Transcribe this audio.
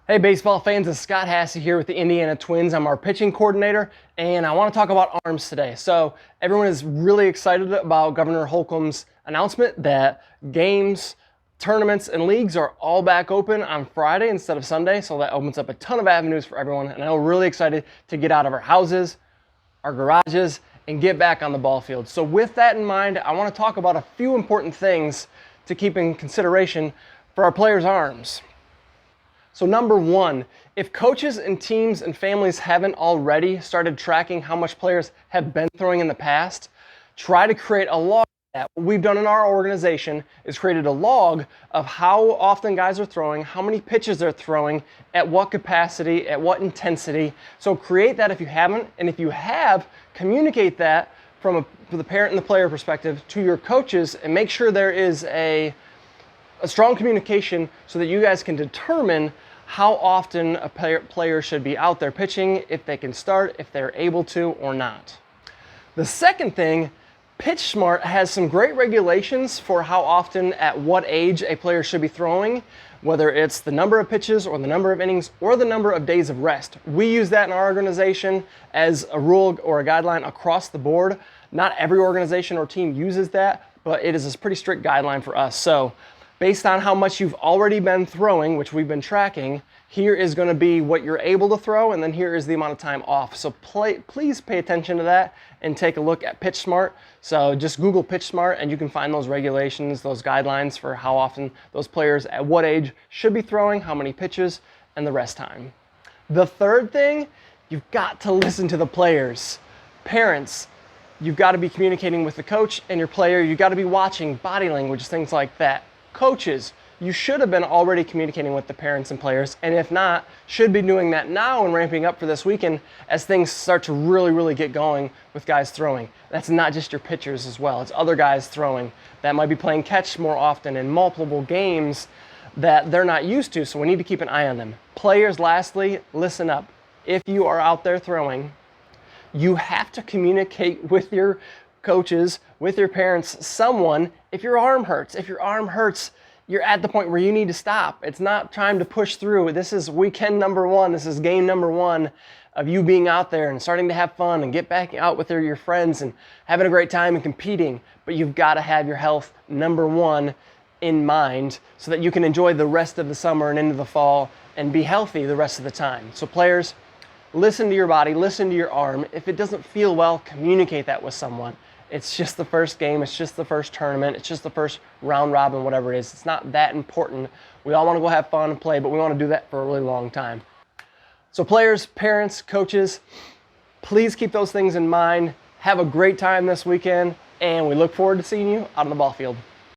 Hey baseball fans, it's Scott Haase here with the Indiana Twins. I'm our pitching coordinator and I want to talk about arms today. So everyone is really excited about Governor Holcomb's announcement that games, tournaments, and leagues are all back open on Friday instead of Sunday. So that opens up a ton of avenues for everyone, and I'm really excited to get out of our houses, our garages, and get back on the ball field. So with that in mind, I want to talk about a few important things to keep in consideration for our players' arms. So number one, if coaches and teams and families haven't already started tracking how much players have been throwing in the past, try to create a log of that. What we've done in our organization is created a log of how often guys are throwing, how many pitches they're throwing, at what capacity, at what intensity. So create that if you haven't, and if you have, communicate that from the parent and the player perspective to your coaches, and make sure there is a strong communication so that you guys can determine how often a player should be out there pitching, if they can start, if they're able to or not. The second thing, PitchSmart has some great regulations for how often, at what age a player should be throwing, whether it's the number of pitches or the number of innings or the number of days of rest. We use that in our organization as a rule or a guideline across the board. Not every organization or team uses that, but it is a pretty strict guideline for us. So based on how much you've already been throwing, which we've been tracking, here is going to be what you're able to throw, and then here is the amount of time off. So please pay attention to that and take a look at PitchSmart. So just Google PitchSmart and you can find those regulations, those guidelines for how often those players at what age should be throwing, how many pitches, and the rest time. The third thing, you've got to listen to the players. Parents, you've got to be communicating with the coach and your player. You've got to be watching body language, things like that. Coaches, you should have been already communicating with the parents and players, and if not, should be doing that now and ramping up for this weekend as things start to really get going with guys throwing. That's not just your pitchers as well, it's other guys throwing that might be playing catch more often in multiple games that they're not used to, so we need to keep an eye on them. Players, lastly, listen up. If you are out there throwing, you have to communicate with your coaches, with your parents, someone, if your arm hurts. If your arm hurts, you're at the point where you need to stop. It's not time to push through. This is weekend number one. This is game number one of you being out there and starting to have fun and get back out with your friends and having a great time and competing. But you've got to have your health number one in mind so that you can enjoy the rest of the summer and into the fall and be healthy the rest of the time. So players, listen to your body, listen to your arm. If it doesn't feel well, communicate that with someone. It's just the first game, it's just the first tournament, it's just the first round robin, whatever it is. It's not that important. We all want to go have fun and play, but we want to do that for a really long time. So players, parents, coaches, please keep those things in mind. Have a great time this weekend, and we look forward to seeing you out on the ball field.